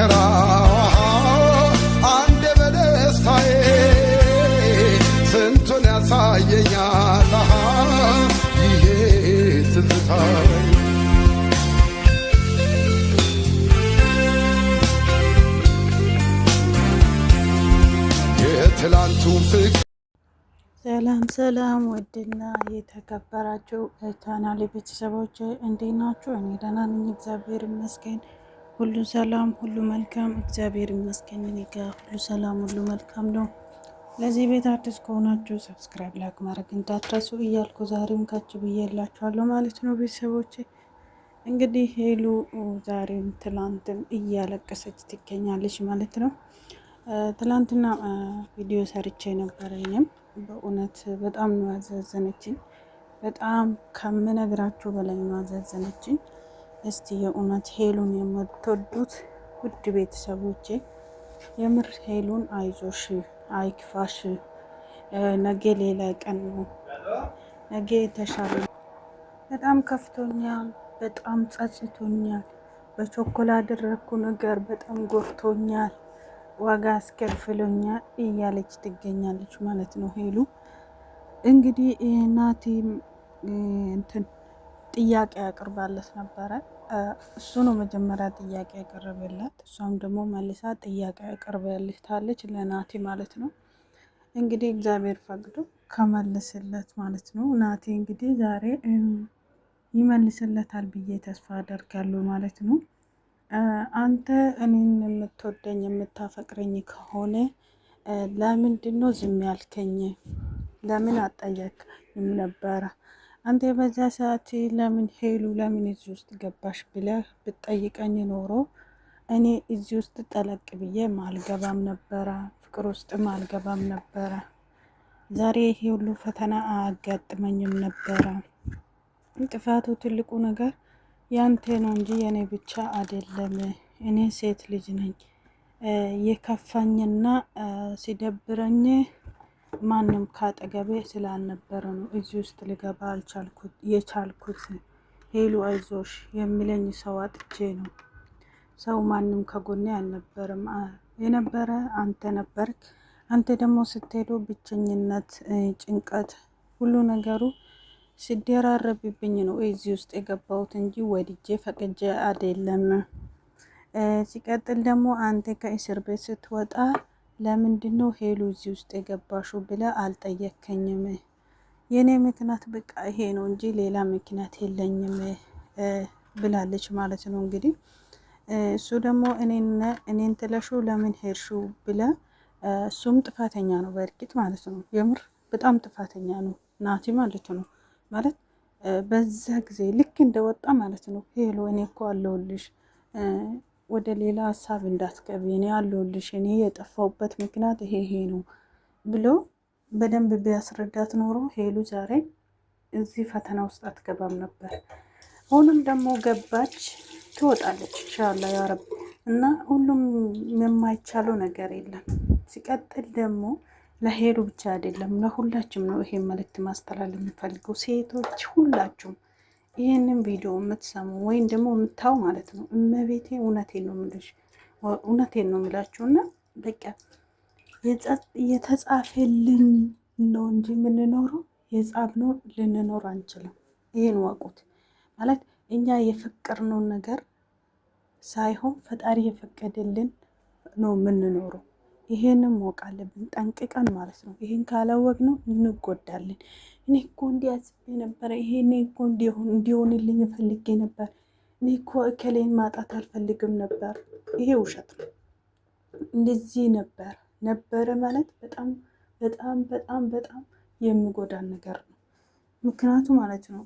በመከራ አንዴ በደስታዬ ስንቱን ያሳየኛል ይሄ ትዝታዬ የትላንቱ ፍቅር። ሰላም ሰላም፣ ውድና የተከበራችሁ ቻናሌ ቤተሰቦች እንዴት ናችሁ? እኔ ደህና ነኝ፣ እግዚአብሔር ይመስገን። ሁሉ ሰላም፣ ሁሉ መልካም፣ እግዚአብሔር ይመስገን። እኔ ጋር ሁሉ ሰላም፣ ሁሉ መልካም ነው። ለዚህ ቤት አዲስ ከሆናችሁ ሰብስክራይብ፣ ላይክ ማድረግ እንዳትረሱ እያልኩ ዛሬም ካች ብዬላችኋለሁ ማለት ነው። ቤተሰቦች እንግዲህ ሄሉ ዛሬም ትላንትም እያለቀሰች ትገኛለች ማለት ነው። ትላንትና ቪዲዮ ሰርቼ ነበረ። እኔም በእውነት በጣም ነው ያዘዘነችኝ። በጣም ከምነግራችሁ በላይ ነው ያዘዘነችኝ። እስቲ የእውነት ሄሉን የምትወዱት ውድ ቤተሰቦቼ የምር ሄሉን አይዞሽ፣ አይክፋሽ፣ ነገ ሌላ ቀን ነው፣ ነገ የተሻለ። በጣም ከፍቶኛል፣ በጣም ጸጽቶኛል፣ በቾኮላ ያደረግኩ ነገር በጣም ጎርቶኛል፣ ዋጋ አስከፍሎኛል እያለች ትገኛለች ማለት ነው። ሄሉ እንግዲህ ናቲም እንትን ጥያቄ ያቅርባለት ነበረ። እሱ ነው መጀመሪያ ጥያቄ ያቀረበላት። እሷም ደግሞ መልሳ ጥያቄ ያቀርበልታለች ለናቲ ማለት ነው። እንግዲህ እግዚአብሔር ፈቅዶ ከመልስለት ማለት ነው። ናቲ እንግዲህ ዛሬ ይመልስለታል ብዬ ተስፋ አደርጋለሁ ማለት ነው። አንተ እኔን የምትወደኝ የምታፈቅረኝ ከሆነ ለምንድን ነው ዝም ያልከኝ? ለምን አጠየቅም ነበረ? አንተ በዛ ሰዓት ለምን ሄሉ ለምን እዚህ ውስጥ ገባሽ ብለህ ብትጠይቀኝ ኖሮ እኔ እዚህ ውስጥ ጠለቅ ብዬ ማልገባም ነበረ፣ ፍቅር ውስጥ ማልገባም ነበረ። ዛሬ ይሄ ሁሉ ፈተና አያጋጥመኝም ነበረ። ጥፋቱ ትልቁ ነገር ያንተ ነው እንጂ የኔ ብቻ አይደለም። እኔ ሴት ልጅ ነኝ። የከፋኝና ሲደብረኝ ማንም ካጠገቤ ስላልነበረ ነው እዚህ ውስጥ ልገባ የቻልኩት። ሄሉ አይዞሽ የሚለኝ ሰው አጥቼ ነው። ሰው ማንም ከጎኔ አልነበረም። የነበረ አንተ ነበርክ። አንተ ደግሞ ስትሄዱ ብቸኝነት፣ ጭንቀት፣ ሁሉ ነገሩ ሲደራረብብኝ ነው እዚህ ውስጥ የገባሁት እንጂ ወድጄ ፈቅጄ አይደለም። ሲቀጥል ደግሞ አንተ ከእስር ቤት ስትወጣ ለምንድን ነው ሄሉ እዚህ ውስጥ የገባሽው ብለህ አልጠየከኝም። የኔ ምክንያት በቃ ይሄ ነው እንጂ ሌላ ምክንያት የለኝም ብላለች ማለት ነው። እንግዲህ እሱ ደግሞ እኔን ጥለሹ ለምን ሄድሹ ብለ እሱም ጥፋተኛ ነው በእርግጥ ማለት ነው። የምር በጣም ጥፋተኛ ነው ናቲ ማለት ነው። ማለት በዛ ጊዜ ልክ እንደወጣ ማለት ነው ሄሎ እኔ እኮ አለሁልሽ፣ ወደ ሌላ ሀሳብ እንዳትገቢ፣ እኔ አለሁልሽ፣ እኔ የጠፋሁበት ምክንያት ይሄ ነው ብሎ በደንብ ቢያስረዳት ኖሮ ሄሉ ዛሬ እዚህ ፈተና ውስጥ አትገባም ነበር። አሁንም ደግሞ ገባች፣ ትወጣለች ኢንሻአላህ ያ ረብ። እና ሁሉም የማይቻለው ነገር የለም። ሲቀጥል ደግሞ ለሄሉ ብቻ አይደለም ለሁላችሁም ነው ይሄን መልእክት ማስተላለፍ የምፈልገው። ሴቶች ሁላችሁም ይሄንን ቪዲዮ የምትሰሙ ወይም ደግሞ የምታው ማለት ነው እመቤቴ እውነቴን ነው የምልሽ፣ እውነቴን ነው የምላችሁና በቃ የተጻፈልን ነው እንጂ የምንኖረው የጻፍነው ልንኖር አንችልም። ይሄን ወቁት። ማለት እኛ የፈቀርነውን ነገር ሳይሆን ፈጣሪ የፈቀደልን ነው የምንኖረው። ይሄንን ማወቅ አለብን ጠንቅቀን ማለት ነው። ይሄን ካላወቅነው እንጎዳለን። እኔ እኮ እንዲያስብ ነበር፣ ይሄኔ እኮ እንዲሆንልኝ ፈልጌ ነበር፣ እኔ እኮ እከሌን ማጣት አልፈልግም ነበር። ይሄ ውሸት ነው። እንደዚህ ነበረ ማለት በጣም በጣም በጣም በጣም የሚጎዳን ነገር ነው። ምክንያቱ ማለት ነው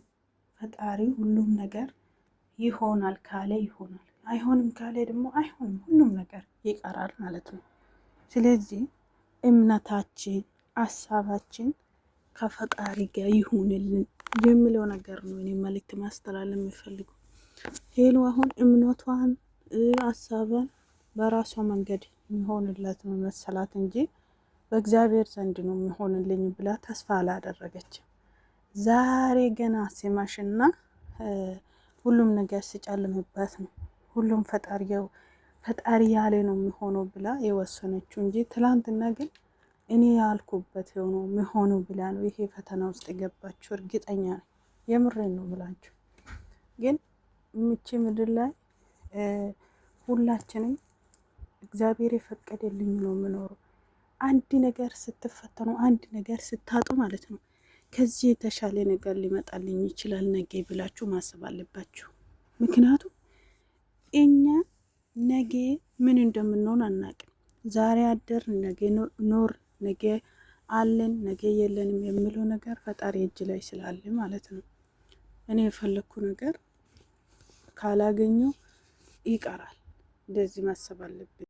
ፈጣሪ ሁሉም ነገር ይሆናል ካለ ይሆናል፣ አይሆንም ካለ ደግሞ አይሆንም። ሁሉም ነገር ይቀራል ማለት ነው። ስለዚህ እምነታችን ሀሳባችን ከፈጣሪ ጋር ይሁንልን የሚለው ነገር ነው እኔ መልእክት ማስተላለፍ የምፈልገው። ሄሉ አሁን እምነቷን ሀሳቧን በራሷ መንገድ የሚሆንለት ነው መሰላት እንጂ በእግዚአብሔር ዘንድ ነው የሚሆንልኝ ብላ ተስፋ አላደረገችም። ዛሬ ገና ሲመሽና ሁሉም ነገር ሲጨልምበት ነው ሁሉም ፈጣሪ ያለ ነው የሚሆነው ብላ የወሰነችው እንጂ ትላንትና ግን እኔ ያልኩበት ሆኖ የሚሆነው ብላ ነው ይሄ ፈተና ውስጥ የገባችው። እርግጠኛ ነኝ። የምሬን ነው ብላችሁ ግን ምቺ ምድር ላይ ሁላችንም እግዚአብሔር የፈቀደልኝ ነው የምኖረው። አንድ ነገር ስትፈተኑ፣ አንድ ነገር ስታጡ ማለት ነው ከዚህ የተሻለ ነገር ሊመጣልኝ ይችላል ነገ ብላችሁ ማሰብ አለባችሁ። ምክንያቱም እኛ ነገ ምን እንደምንሆን አናቅም። ዛሬ አደር፣ ነገ ኖር፣ ነገ አለን፣ ነገ የለንም የሚለው ነገር ፈጣሪ እጅ ላይ ስላለ ማለት ነው። እኔ የፈለግኩ ነገር ካላገኘው ይቀራል። እንደዚህ ማሰብ አለብን።